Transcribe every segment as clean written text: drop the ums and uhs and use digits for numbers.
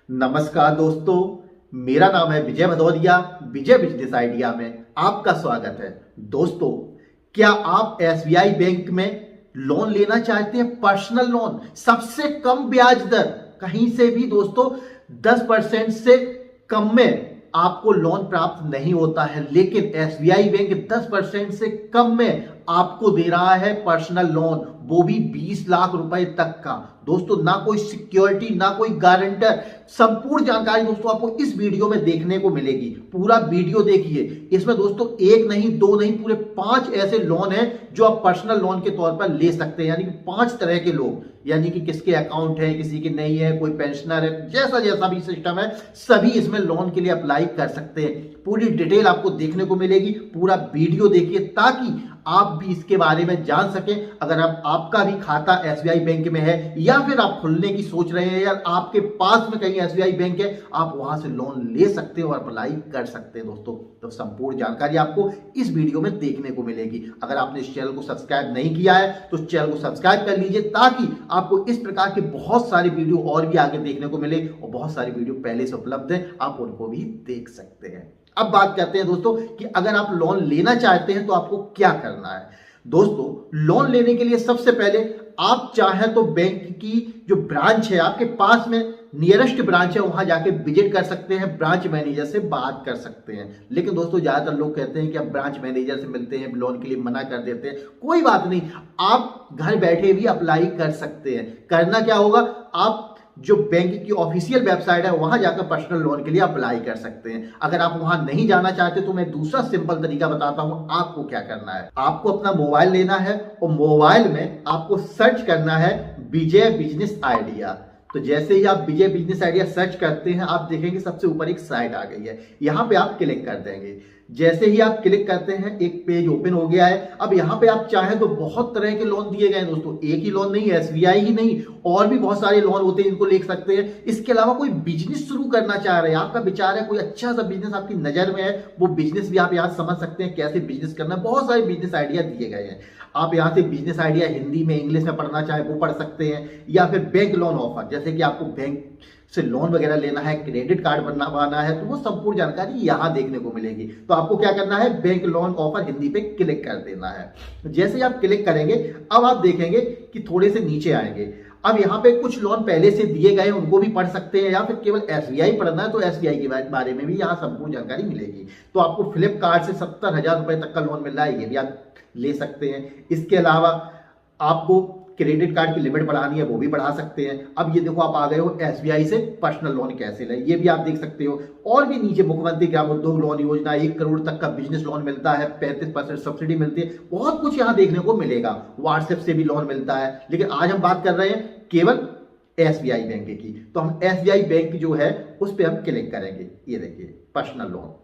नमस्कार दोस्तों, मेरा नाम है विजय भदौरिया। विजय बिजनेस आइडिया में आपका स्वागत है। दोस्तों, क्या आप एसबीआई बैंक में लोन लेना चाहते हैं? पर्सनल लोन, सबसे कम ब्याज दर, कहीं से भी दोस्तों 10% से कम में आपको लोन प्राप्त नहीं होता है, लेकिन एसबीआई बैंक 10% से कम में आपको दे रहा है पर्सनल लोन, वो भी 20 लाख रुपए तक का। दोस्तों, ना कोई सिक्योरिटी, ना कोई गारंटर, संपूर्ण जानकारी दोस्तों आपको इस वीडियो में देखने को मिलेगी। पूरा वीडियो देखिए। इसमें दोस्तों एक नहीं, दो नहीं, पूरे 5 ऐसे लोन हैं जो आप पर्सनल लोन के तौर पर ले सकते हैं। यानी कि 5 तरह के लोग, यानी कि किसके अकाउंट है, किसी की नहीं है, कोई पेंशनर है, जैसा जैसा भी सिस्टम है, सभी इसमें लोन के लिए अप्लाई कर सकते हैं। पूरी डिटेल आपको देखने को मिलेगी। पूरा वीडियो देखिए ताकि आप भी इसके बारे में जान सकें। अगर आपका भी खाता एसबीआई बैंक में है या फिर आप खुलने की सोच रहे हैं या आपके पास में कहीं एसबीआई बैंक है, आप वहां से लोन ले सकते हो और अप्लाई कर सकते हैं। दोस्तों, तो संपूर्ण जानकारी आपको इस वीडियो में देखने को मिलेगी। अगर आपने इस चैनल को सब्सक्राइब नहीं किया है तो चैनल को सब्सक्राइब कर लीजिए ताकि आपको इस प्रकार के बहुत सारी वीडियो और भी आगे देखने को मिले, और बहुत सारी वीडियो पहले से उपलब्ध है, आप उनको भी देख सकते हैं। अब बात करते हैं दोस्तों कि अगर आप लोन लेना चाहते हैं तो आपको क्या करना है। दोस्तों, लोन लेने के लिए सबसे पहले आप चाहें तो बैंक की जो ब्रांच है, आपके पास में नियरेस्ट ब्रांच है, वहां जाके विजिट कर सकते हैं, ब्रांच मैनेजर से बात कर सकते हैं। लेकिन दोस्तों, ज्यादातर लोग कहते हैं कि अब ब्रांच मैनेजर से मिलते हैं, लोन के लिए मना कर देते हैं। कोई बात नहीं, आप घर बैठे भी अप्लाई कर सकते हैं। करना क्या होगा, आप जो बैंक की ऑफिशियल वेबसाइट है वहां जाकर पर्सनल लोन के लिए अप्लाई कर सकते हैं। अगर आप वहां नहीं जाना चाहते तो मैं दूसरा सिंपल तरीका बताता हूं। आपको क्या करना है, आपको अपना मोबाइल लेना है और मोबाइल में आपको सर्च करना है विजय बिजनेस आइडिया। तो जैसे ही आप विजय बिजनेस आइडिया सर्च करते हैं, आप देखेंगे सबसे ऊपर एक साइट आ गई है। यहां पे आप क्लिक कर देंगे। जैसे ही आप क्लिक करते हैं, एक पेज ओपन हो गया है। अब यहां पे आप चाहें तो बहुत तरह के लोन दिए गए हैं दोस्तों। एक ही लोन नहीं, एसबीआई ही नहीं, और भी बहुत सारे लोन होते हैं, इनको ले सकते हैं। इसके अलावा कोई बिजनेस शुरू करना चाह रहे हैं, आपका विचार है, कोई अच्छा सा बिजनेस आपकी नजर में है, वो बिजनेस भी आप यहां समझ सकते हैं कैसे बिजनेस करना है। बहुत सारे बिजनेस आइडिया दिए गए हैं। आप यहां से बिजनेस आइडिया हिंदी में, इंग्लिश में पढ़ना चाहे वो पढ़ सकते हैं, या फिर बैंक लोन ऑफर, जैसे कि आपको बैंक से लोन वगैरह लेना है, क्रेडिट कार्ड बनवाना है, तो वो संपूर्ण जानकारी यहां देखने को मिलेगी। तो आपको क्या करना है, बैंक लोन ऑफर हिंदी पे क्लिक कर देना है। जैसे ही आप क्लिक करेंगे, अब आप देखेंगे कि थोड़े से नीचे आएंगे। अब यहाँ पे कुछ लोन पहले से दिए गए उनको भी पढ़ सकते हैं, या फिर केवल एसबीआई पढ़ना है तो एसबीआई के बारे में भी यहाँ संपूर्ण जानकारी मिलेगी। तो आपको फ्लिपकार्ट से 70,000 रुपए तक का लोन मिल रहा है, ये भी आप ले सकते हैं। इसके अलावा आपको क्रेडिट कार्ड की लिमिट बढ़ानी है, वो भी बढ़ा सकते हैं। अब ये देखो, आप आ गए हो एसबीआई से पर्सनल लोन कैसे लें, ये भी आप देख सकते हो। और भी नीचे मुख्यमंत्री ग्रामोद्योग लोन योजना, 1 करोड़ तक का बिजनेस लोन मिलता है, 35% सब्सिडी मिलती है, बहुत कुछ यहाँ देखने को मिलेगा। व्हाट्सएप से भी लोन मिलता है, लेकिन आज हम बात कर रहे हैं केवल एसबीआई बैंक की। तो हम एसबीआई बैंक जो है उस पर हम क्लिक करेंगे। ये देखिए, पर्सनल लोन।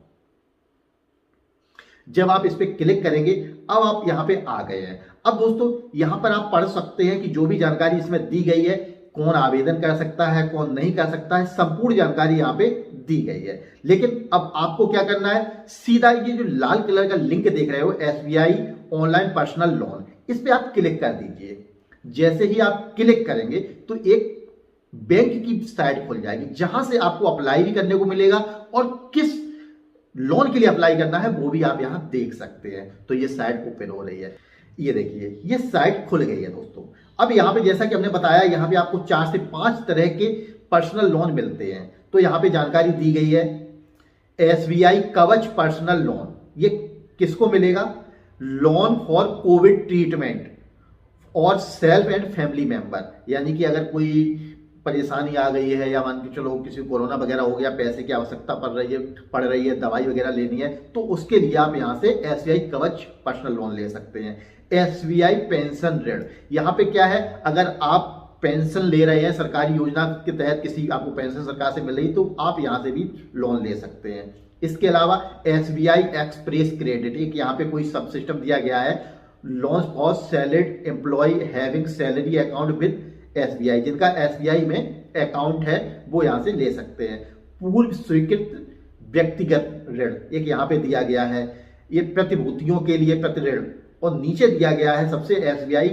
जब आप इस पर क्लिक करेंगे, अब आप यहां पे आ गए हैं। अब दोस्तों, यहां पर आप पढ़ सकते हैं कि जो भी जानकारी इसमें दी गई है, कौन आवेदन कर सकता है, कौन नहीं कर सकता है, संपूर्ण जानकारी यहां पे दी गई है। लेकिन अब आपको क्या करना है, सीधा ये जो लाल कलर का लिंक देख रहे हो, एसबीआई ऑनलाइन पर्सनल लोन, इस पे आप क्लिक कर दीजिए। जैसे ही आप क्लिक करेंगे तो एक बैंक की साइट खुल जाएगी, जहां से आपको अप्लाई भी करने को मिलेगा, और किस लोन के लिए अप्लाई करना है वो भी आप यहां देख सकते हैं। तो ये साइट ओपन हो रही है, ये देखिए, ये साइट खुल गई है दोस्तों। अब यहां पे जैसा कि हमने बताया, यहां पे आपको 4 से 5 तरह के पर्सनल लोन मिलते हैं। तो यहां पे जानकारी दी गई है, एसबीआई कवच पर्सनल लोन, ये किसको मिलेगा, लोन फॉर कोविड ट्रीटमेंट और सेल्फ एंड फैमिली मेंबर। यानी कि अगर कोई परेशानी आ गई है, या मान के चलो किसी को कोरोना वगैरह हो गया, पैसे की आवश्यकता पड़ रही है, दवाई वगैरह लेनी है, तो उसके लिए आप यहां से एसबीआई कवच पर्सनल लोन ले सकते हैं। एसबीआई पेंशन ऋण, यहां पे क्या है, अगर आप पेंशन ले रहे हैं सरकारी योजना के तहत, किसी आपको पेंशन सरकार से मिल रही, तो आप यहां से भी लोन ले सकते हैं। इसके अलावा एसबीआई एक्सप्रेस क्रेडिट, एक यहां पे कोई सब सिस्टम दिया गया है, loan for salaried employee having salary account with SBI, जिनका एसबीआई में अकाउंट है वो यहां से ले सकते हैं। पूर्व स्वीकृत व्यक्तिगत ऋण, एक यहां पे दिया गया है, ये प्रतिभूतियों के लिए प्रति ऋण, और नीचे दिया गया है सबसे एसबीआई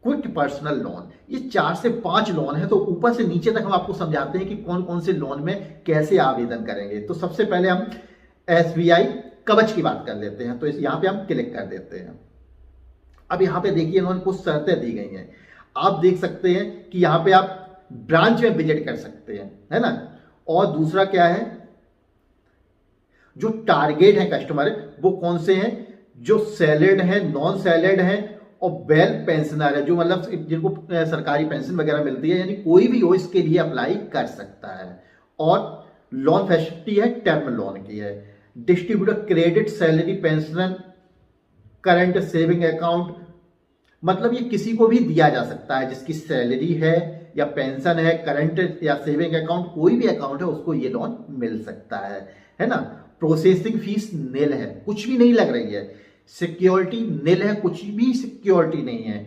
क्विक पर्सनल लोन, ये 4 से 5 लोन है। तो ऊपर से नीचे तक हम आपको समझाते हैं कि कौन कौन से लोन में कैसे आवेदन करेंगे। तो सबसे पहले हम एसबीआई कवच की बात कर लेते हैं। तो यहाँ पे हम क्लिक कर देते हैं। अब यहाँ पे देखिए इन्होंने कुछ शर्तें दी गई हैं। आप देख सकते हैं कि यहाँ पे आप ब्रांच में विजिट कर सकते हैं, है ना। और दूसरा क्या है, जो टारगेट है कस्टमर वो कौन से हैं, जो सैलरीड है, नॉन सैलरीड है और वेल पेंशनर है, जो मतलब जिनको सरकारी पेंशन वगैरह मिलती है, यानी कोई भी हो इसके लिए अप्लाई कर सकता है। और लोन फैसिलिटी है टर्म लोन की है, distributor credit, salary, pension, current saving account, मतलब ये किसी को भी दिया जा सकता है जिसकी सैलरी है या पेंशन है, करंट या सेविंग अकाउंट, कोई भी अकाउंट है उसको ये लोन मिल सकता है ना। प्रोसेसिंग फीस नील है, कुछ भी नहीं लग रही है। सिक्योरिटी नील है, कुछ भी सिक्योरिटी नहीं है।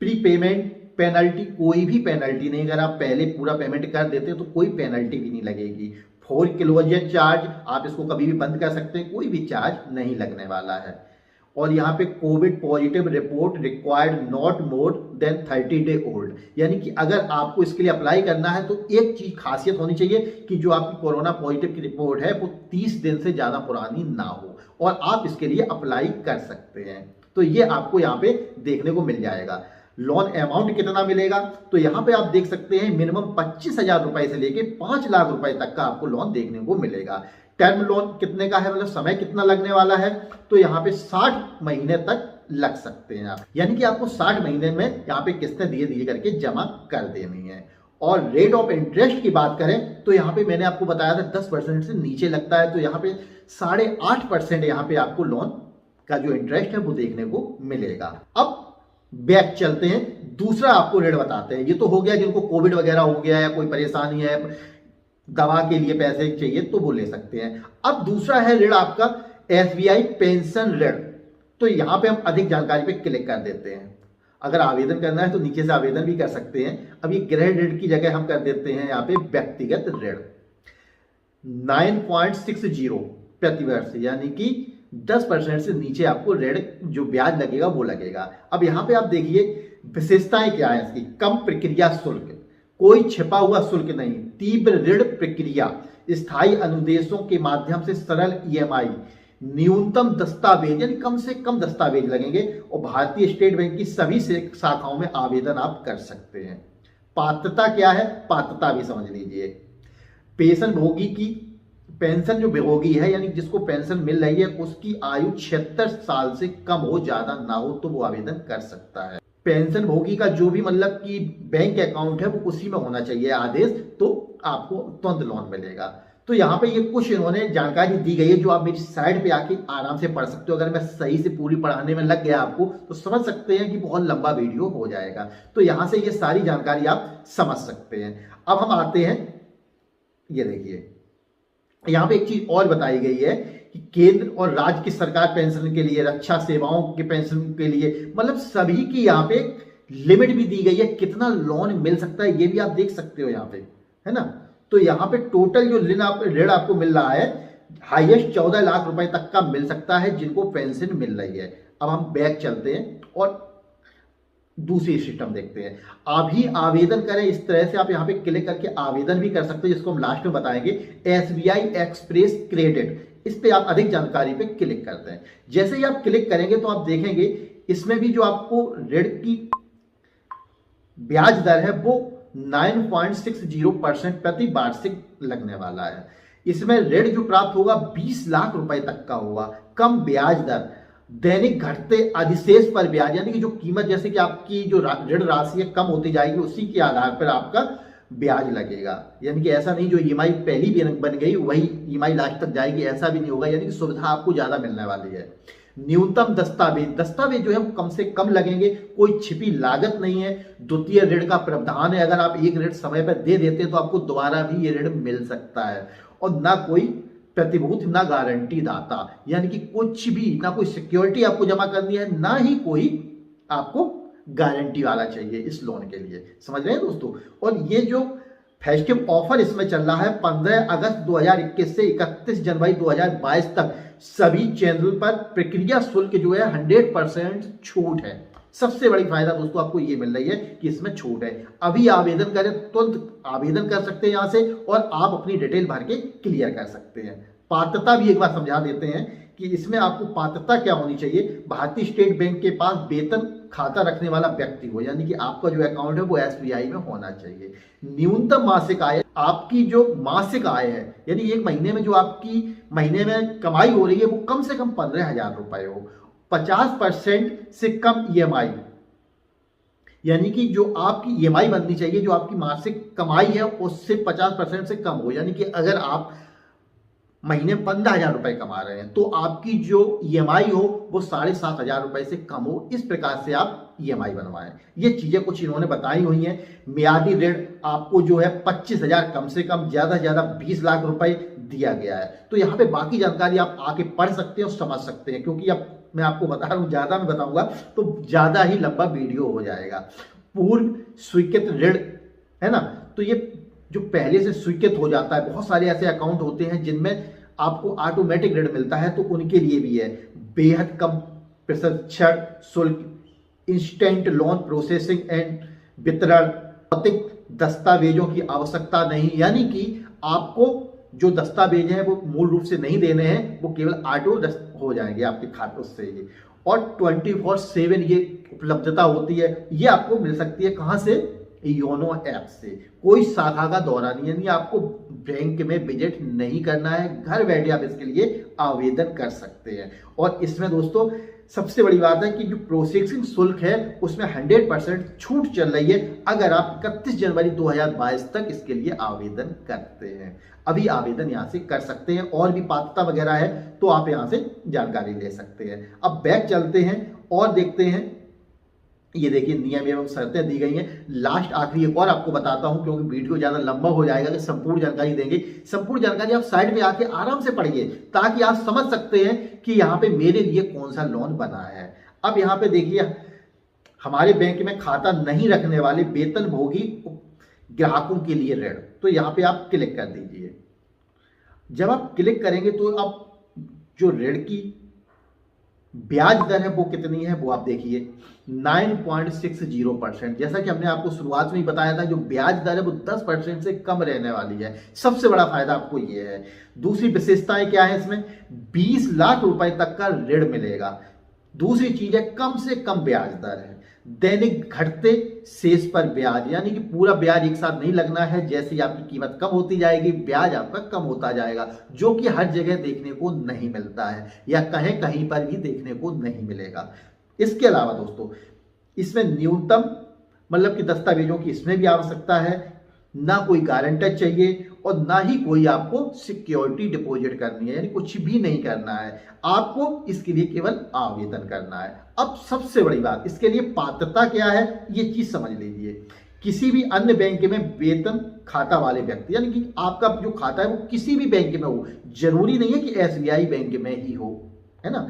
प्री पेमेंट पेनल्टी, कोई भी पेनल्टी नहीं, अगर आप पहले पूरा पेमेंट कर देते तो कोई पेनल्टी भी नहीं लगेगी। फॉर क्लोजर चार्ज, आप इसको कभी भी बंद कर सकते हैं, कोई भी चार्ज नहीं लगने वाला है। और यहाँ पे Covid positive report required not more than 30 day old, यानी कि अगर आपको इसके लिए अप्लाई करना है तो एक चीज खासियत होनी चाहिए कि जो आपकी कोरोना पॉजिटिव की रिपोर्ट है वो 30 दिन से ज्यादा पुरानी ना हो और आप इसके लिए अप्लाई कर सकते हैं। तो ये आपको यहाँ पे देखने को मिल जाएगा। लोन अमाउंट कितना मिलेगा, तो यहाँ पे आप देख सकते हैं मिनिमम 25,000 रुपए से लेके 5 लाख रुपए तक का आपको लोन देखने को मिलेगा। टर्म लोन कितने का है, मतलब समय कितना लगने वाला है, तो यहाँ पे 60 महीने तक लग सकते हैं आप, यानी कि आपको 60 महीने में यहाँ पे किस्तें धीरे धीरे करके जमा कर देनी है। और रेट ऑफ इंटरेस्ट की बात करें तो यहाँ पे मैंने आपको बताया था 10% से नीचे लगता है, तो यहाँ पे 8.5% यहाँ पे आपको लोन का जो इंटरेस्ट है वो देखने को मिलेगा। अब बैक चलते हैं, दूसरा आपको रेट बताते हैं। ये तो हो गया जिनको कोविड वगैरह हो गया या कोई परेशानी है, दवा के लिए पैसे चाहिए तो वो ले सकते हैं। अब दूसरा है ऋण आपका एसबीआई पेंशन ऋण। तो यहां पे हम अधिक जानकारी पे क्लिक कर देते हैं। अगर आवेदन करना है तो नीचे से आवेदन भी कर सकते हैं। अब ये गृह ऋण की जगह हम कर देते हैं यहाँ पे व्यक्तिगत ऋण 9.60 प्रति वर्ष, यानी कि 10% से नीचे आपको ऋण जो ब्याज लगेगा वो लगेगा। अब यहाँ पे आप देखिए विशेषताएं क्या है इसकी, कम प्रक्रिया शुल्क, कोई छिपा हुआ शुल्क नहीं, तीव्र ऋण प्रक्रिया, स्थायी अनुदेशों के माध्यम से सरल ईएमआई, न्यूनतम दस्तावेज यानी कम से कम दस्तावेज लगेंगे और भारतीय स्टेट बैंक की सभी शाखाओं में आवेदन आप कर सकते हैं। पात्रता क्या है, पात्रता भी समझ लीजिए। पेंशन भोगी की पेंशन जो भोगी है यानी जिसको पेंशन मिल रही है उसकी आयु 76 साल से कम हो, ज्यादा ना हो, तो वो आवेदन कर सकता है। पेंशन भोगी का जो भी मतलब कि बैंक अकाउंट है वो उसी में होना चाहिए आदेश, तो आपको तुरंत लोन मिलेगा। तो यहाँ पे ये कुछ इन्होंने जानकारी दी गई है जो आप मेरी साइड पे आके आराम से पढ़ सकते हो। अगर मैं सही से पूरी पढ़ाने में लग गया आपको तो समझ सकते हैं कि बहुत लंबा वीडियो हो जाएगा। तो यहाँ से ये सारी जानकारी आप समझ सकते हैं। अब हम आते हैं, ये देखिए यहाँ पे एक चीज और बताई गई है कि केंद्र और राज्य की सरकार पेंशन के लिए, रक्षा सेवाओं के पेंशन के लिए, मतलब सभी की यहाँ पे लिमिट भी दी गई है, कितना लोन मिल सकता है ये भी आप देख सकते हो यहाँ पे, है ना। तो यहाँ पे टोटल जो ऋण आपको मिल रहा है हाईएस्ट 14 लाख रुपए तक का मिल सकता है जिनको पेंशन मिल रही है। अब हम बैक चलते हैं और दूसरी सिस्टम देखते हैं। अभी आवेदन करें, इस तरह से आप यहाँ पे क्लिक करके आवेदन भी कर सकते हैं, जिसको हम लास्ट में बताएंगे। एसबीआई एक्सप्रेस क्रेडिट, इस पे आप अधिक जानकारी पे क्लिक करते हैं। जैसे ही आप क्लिक करेंगे तो आप देखेंगे इसमें भी जो आपको ऋण की ब्याज दर है वो 9.60% प्रति वार्षिक लगने वाला है। इसमें ऋण जो प्राप्त होगा 20 लाख रुपए तक का होगा, कम ब्याज दर, दैनिक घटते अधिशेष पर ब्याज, यानी कि जो कीमत जैसे कि आपकी जो ऋण राशि है कम होती जाएगी उसी के आधार पर आपका ब्याज लगेगा। यानी कि ऐसा नहीं जो ईएमआई पहली बन गई वही ईएमआई लास्ट तक जाएगी, ऐसा भी नहीं होगा। यानी कि सुविधा आपको ज्यादा मिलने वाली है। न्यूनतम दस्तावेज जो है वो कम से कम लगेंगे, कोई छिपी लागत नहीं है। द्वितीय ऋण का प्रावधान है, अगर आप एक ऋण समय पर दे देते हैं तो आपको दोबारा भी ये ऋण मिल सकता है। और ना कोई प्रतिभूति ना गारंटी दाता, यानी कि कुछ भी ना कोई सिक्योरिटी आपको जमा करनी है, ना ही कोई आपको गारंटी वाला चाहिए इस लोन के लिए। समझ रहे हैं दोस्तों। और ये जो फेस्टिव ऑफर इसमें चल रहा है 15 अगस्त 2021 से 31 जनवरी 2022 तक सभी चैनल पर प्रक्रिया शुल्क जो है 100% छूट है। सबसे बड़ी फायदा दोस्तों आपको ये मिल रही है कि इसमें छूट है। अभी आवेदन करें, तुरंत आवेदन कर सकते हैं यहां से और आप अपनी डिटेल भर के क्लियर कर सकते हैं। पात्रता भी एक बार समझा देते हैं कि इसमें आपको पात्रता क्या होनी चाहिए। भारतीय स्टेट बैंक के पास वेतन खाता रखने वाला व्यक्ति हो, यानी कि आपका जो अकाउंट है वो एसबीआई में होना चाहिए। न्यूनतम मासिक आय, आपकी जो मासिक आय है यानी एक महीने में जो आपकी महीने में कमाई हो रही है वो कम से कम 15,000 रुपए हो। 50% से कम ईएमआई, यानी कि जो आपकी ईएमआई बननी चाहिए, जो आपकी मासिक कमाई है उससे 50% से कम हो। यानी कि अगर आप महीने 15,000 रुपए कमा रहे हैं तो आपकी जो ईएमआई हो वो 7,500 रुपए से कम हो। इस प्रकार से आप ईएमआई बनवाएं। ये चीजें कुछ इन्होंने बताई हुई हैं। मियादी ऋण आपको जो है 25,000 कम से कम, ज्यादा से ज्यादा 20 लाख रुपए दिया गया है। तो यहाँ पे बाकी जानकारी आप आके पढ़ सकते हैं और समझ सकते हैं, क्योंकि अब मैं आपको बता रहा हूं, ज्यादा मैं बताऊंगा तो ज्यादा ही लंबा वीडियो हो जाएगा। पूर्व स्वीकृत ऋण है ना, तो ये जो पहले से स्वीकृत हो जाता है, बहुत सारे ऐसे अकाउंट होते हैं जिनमें आपको ऑटोमेटिक ऋण मिलता है, तो उनके लिए भी है बेहद कम प्रशिक्षण शुल्क, इंस्टेंट लोन प्रोसेसिंग एंड वितरण, भौतिक दस्तावेजों की आवश्यकता नहीं, यानी कि आपको जो दस्तावेज हैं वो मूल रूप से नहीं देने हैं, वो केवल ऑटो हो जाएंगे आपके खातों से ही। और 24/7 ये उपलब्धता होती है। ये आपको मिल सकती है कहां से? योनो ऐप से। कोई शाखा का दौरा नहीं, यानी आपको बैंक में विजिट नहीं करना है, घर बैठे आप इसके लिए आवेदन कर सकते हैं। और इसमें दोस्तों सबसे बड़ी बात है कि जो प्रोसेसिंग शुल्क है उसमें 100% छूट चल रही है अगर आप 31 जनवरी 2022 तक इसके लिए आवेदन करते हैं। अभी आवेदन यहां से कर सकते हैं, और भी पात्रता वगैरह है तो आप यहां से जानकारी ले सकते हैं। अब बैक चलते हैं और देखते हैं। ये देखिए नियम एवं शर्तें दी गई हैं। लास्ट आखिरी एक और आपको बताता हूं, क्योंकि वीडियो ज्यादा लंबा हो जाएगा कि संपूर्ण जानकारी देंगे। संपूर्ण जानकारी आप साइड में आके आराम से पढ़िए ताकि आप समझ सकते हैं कि यहाँ पे मेरे लिए कौन सा लोन बना है। अब यहाँ पे देखिए, हमारे बैंक में खाता नहीं रखने वाले वेतनभोगी ग्राहकों के लिए ऋण, तो यहाँ पे आप क्लिक कर दीजिए। जब आप क्लिक करेंगे तो आप जो ऋण की ब्याज दर है वो कितनी है वो आप देखिए, 9.60%। जैसा कि हमने आपको शुरुआत में ही बताया था, जो ब्याज दर है वो 10% से कम रहने वाली है। सबसे बड़ा फायदा आपको ये है। दूसरी विशेषताएं क्या है इसमें? 20 लाख रुपए तक का ऋण मिलेगा। दूसरी चीज है कम से कम ब्याज दर है। दैनिक घटते शेष पर ब्याज, यानी कि पूरा ब्याज एक साथ नहीं लगना है। जैसे ही आपकी कीमत कम होती जाएगी ब्याज आपका कम होता जाएगा, जो कि हर जगह देखने को नहीं मिलता है, या कहीं कहीं पर भी देखने को नहीं मिलेगा। इसके अलावा दोस्तों इसमें न्यूनतम मतलब कि दस्तावेजों की इसमें भी आवश्यकता है, ना कोई गारंटर चाहिए और ना ही कोई आपको सिक्योरिटी डिपॉजिट करनी है, यानी कुछ भी नहीं करना है। आपको इसके लिए केवल आवेदन करना है। अब सबसे बड़ी बात, इसके लिए पात्रता क्या है ये चीज समझ लीजिए। किसी भी अन्य बैंक में वेतन खाता वाले व्यक्ति, यानी कि आपका जो खाता है वो किसी भी बैंक में हो, जरूरी नहीं है कि एसबीआई बैंक में ही हो, है ना।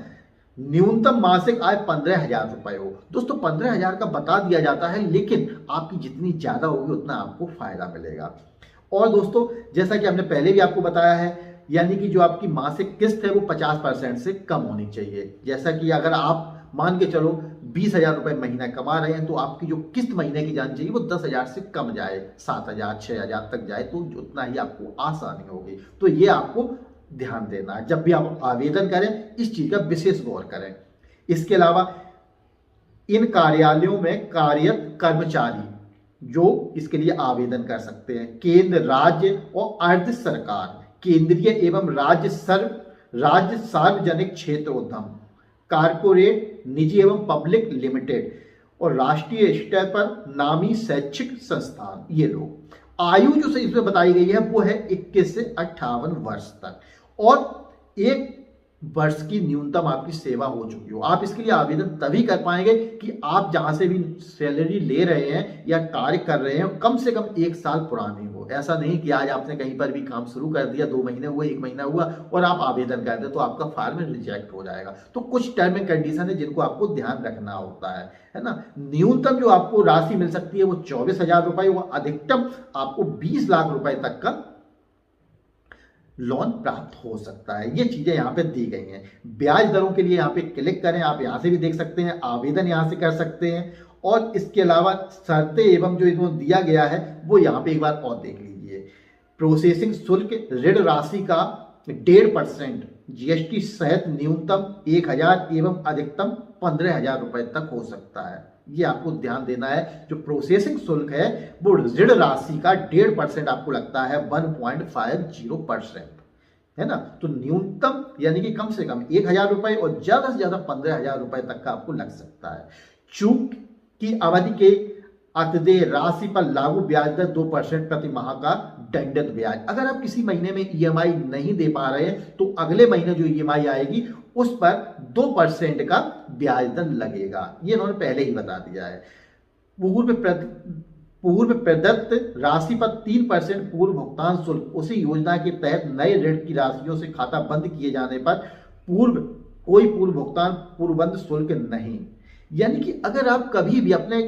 न्यूनतम मासिक आय 15,000 रुपए हो। दोस्तों 15,000 का बता दिया जाता है, लेकिन आपकी जितनी ज्यादा होगी उतना आपको फायदा मिलेगा। और दोस्तों जैसा कि हमने पहले भी आपको बताया है, यानी कि जो आपकी मासिक किस्त है वो 50% से कम होनी चाहिए। जैसा कि अगर आप मान के चलो 20,000 रुपए महीना कमा रहे हैं तो आपकी जो किस्त महीने की जानी चाहिए वो 10,000 से कम जाए, 7,000 6,000 तक जाए, तो उतना ही आपको आसानी होगी। तो ये आपको ध्यान देना है, जब भी आप आवेदन करें इस चीज का विशेष गौर करें। इसके अलावा इन कार्यालयों में कार्यरत कर्मचारी जो इसके लिए आवेदन कर सकते हैं, केंद्र राज्य और अर्ध सरकार, केंद्रीय एवं राज्य सार्वजनिक क्षेत्र उद्यम, कारपोरेट, निजी एवं पब्लिक लिमिटेड और राष्ट्रीय स्तर पर नामी शैक्षिक संस्थान, ये लोग। आयु जो इसमें बताई गई है वो है 21 से 58 वर्ष तक, और 1 वर्ष की न्यूनतम आपकी सेवा हो चुकी हो। आप इसके लिए आवेदन तभी कर पाएंगे कि आप जहां से भी सैलरी ले रहे हैं या कार्य कर रहे हैं कम से कम 1 साल पुरानी हो। ऐसा नहीं कि आज आपने कहीं पर भी काम शुरू कर दिया, 2 महीने हुए, 1 महीना हुआ और आप आवेदन कर दें तो आपका फॉर्म रिजेक्ट हो जाएगा। तो कुछ टर्म एंड कंडीशन है जिनको आपको ध्यान रखना होता है ना। न्यूनतम जो आपको राशि मिल सकती है वो 24,000 रुपए, वो अधिकतम आपको 20 लाख रुपए तक का लोन प्राप्त हो सकता है। ये चीजें यहाँ पे दी गई हैं। ब्याज दरों के लिए यहाँ पे क्लिक करें, आप यहाँ से भी देख सकते हैं, आवेदन यहाँ से कर सकते हैं। और इसके अलावा शर्तें एवं जो इन्होंने दिया गया है वो यहाँ पे एक बार और देख लीजिए। प्रोसेसिंग शुल्क ऋण राशि का 1.5% जीएसटी सहित न्यूनतम 1,000 एवं अधिकतम 15,000 रुपए तक हो सकता है। ये आपको ध्यान देना है। जो प्रोसेसिंग शुल्क है वो ऋण राशि का 1.5% आपको लगता है, 1.50% है ना। तो न्यूनतम यानी कि कम से कम 1,000 रुपए और ज्यादा से ज्यादा 15,000 रुपए तक का आपको लग सकता है। चूक की अवधि के अतिदेय राशि पर लागू ब्याज दर 2% प्रति माह का दंडित ब्याज। अगर आप किसी महीने में ईएमआई नहीं दे पा रहे हैं तो अगले महीने जो ईएमआई आएगी उस पर 2% का ब्याज दर लगेगा। ये इन्होंने पहले ही बता दिया है। पूर्व प्रदत्त राशि पर 3% पूर्व भुगतान शुल्क। उसी योजना के तहत नए ऋण की राशियों से खाता बंद किए जाने पर कोई पूर्व भुगतान पूर्वबंध शुल्क नहीं। यानी कि अगर आप कभी भी अपने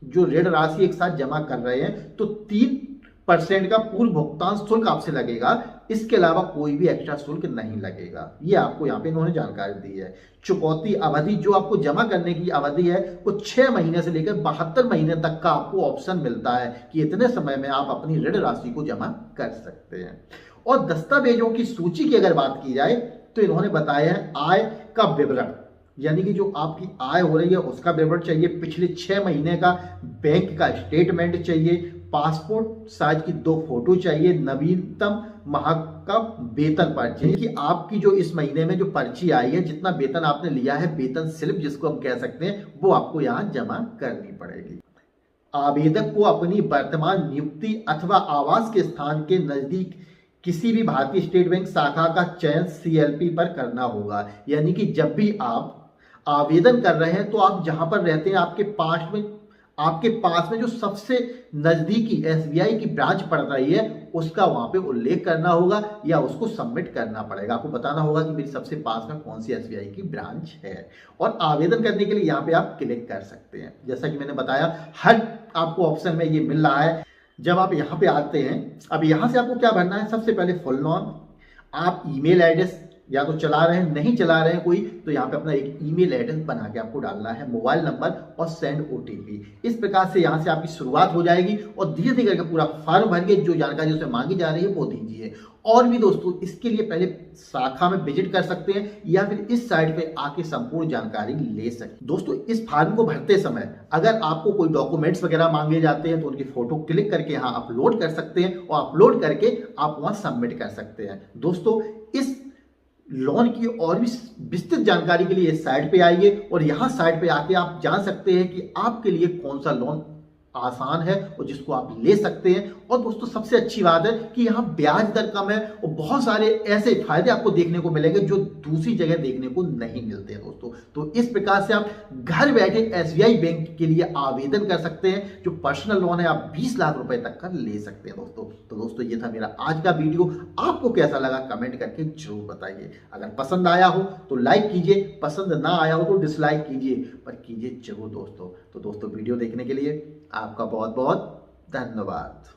जो ऋण राशि एक साथ जमा कर रहे हैं तो 3% का पूर्व भुगतान शुल्क आपसे लगेगा। इसके अलावा कोई भी एक्स्ट्रा शुल्क नहीं लगेगा। ये आपको यहाँ पे इन्होंने जानकारी दी है। चुकौती अवधि जो आपको जमा करने की अवधि है वो 6 महीने से लेकर 72 महीने तक का आपको ऑप्शन मिलता है कि इतने समय में आप अपनी ऋण राशि को जमा कर सकते हैं। और दस्तावेजों की सूची की अगर बात की जाए तो इन्होंने बताया है आय का विवरण, यानी कि जो आपकी आय हो रही है उसका विवरण चाहिए, पिछले 6 महीने का बैंक का स्टेटमेंट चाहिए, पासपोर्ट साइज की 2 फोटो चाहिए, नवीनतम माह का वेतन पर्ची कि आपकी जो इस महीने में जो पर्ची आई है, जितना वेतन आपने लिया है, वेतन स्लिप जिसको हम कह सकते हैं, वो आपको यहाँ जमा करनी पड़ेगी। आवेदक को अपनी वर्तमान नियुक्ति अथवा आवास के स्थान के नजदीक किसी भी भारतीय स्टेट बैंक शाखा का चयन सीएलपी पर करना होगा। यानी कि जब भी आप आवेदन कर रहे हैं तो आप जहां पर रहते हैं आपके पास में जो सबसे नजदीकी एसबीआई की ब्रांच पड़ रही है उसका वहां पे उल्लेख करना होगा या उसको सबमिट करना पड़ेगा। आपको बताना होगा कि मेरी सबसे पास में कौन सी एसबीआई की ब्रांच है। और आवेदन करने के लिए यहाँ पे आप क्लिक कर सकते हैं। जैसा कि मैंने बताया हर आपको ऑप्शन में ये मिल रहा है। जब आप यहाँ पे आते हैं, अब यहाँ से आपको क्या भरना है, सबसे पहले फुल नाम, आप ईमेल एड्रेस या तो चला रहे हैं, नहीं चला रहे हैं कोई, तो यहाँ पे अपना एक ईमेल एड्रेस बना के आपको डालना है, मोबाइल नंबर और सेंड ओटीपी। इस प्रकार से यहाँ से आपकी शुरुआत हो जाएगी और धीरे धीरे करके पूरा फॉर्म भर के जो जानकारी उसमें मांगी जा रही है वो दीजिए। और भी दोस्तों इसके लिए पहले शाखा में विजिट कर सकते हैं या फिर इस साइट पे आके संपूर्ण जानकारी ले सकते हैं। दोस्तों इस फॉर्म को भरते समय अगर आपको कोई डॉक्यूमेंट्स वगैरह मांगे जाते हैं तो उनकी फोटो क्लिक करके यहाँ अपलोड कर सकते हैं और अपलोड करके आप वहां सबमिट कर सकते हैं। दोस्तों इस लोन की और भी विस्तृत जानकारी के लिए इस साइट पे आइए और यहाँ साइट पे आके आप जान सकते हैं कि आपके लिए कौन सा लोन आसान है और जिसको आप ले सकते हैं। और दोस्तों सबसे अच्छी बात है कि यहाँ ब्याज दर कम है और बहुत सारे ऐसे फायदे आपको देखने को मिलेंगे जो दूसरी जगह देखने को नहीं मिलते हैं दोस्तों। तो इस प्रकार से आप घर बैठे एसबीआई बैंक के लिए आवेदन कर सकते हैं। जो पर्सनल लोन है आप 20 लाख रुपए तक का ले सकते हैं दोस्तों। तो दोस्तों ये था मेरा आज का वीडियो। आपको कैसा लगा कमेंट करके जरूर बताइए। अगर पसंद आया हो तो लाइक कीजिए, पसंद ना आया हो तो डिसलाइक कीजिए, पर कीजिए जरूर दोस्तों। तो दोस्तों वीडियो देखने के लिए आपका बहुत बहुत धन्यवाद।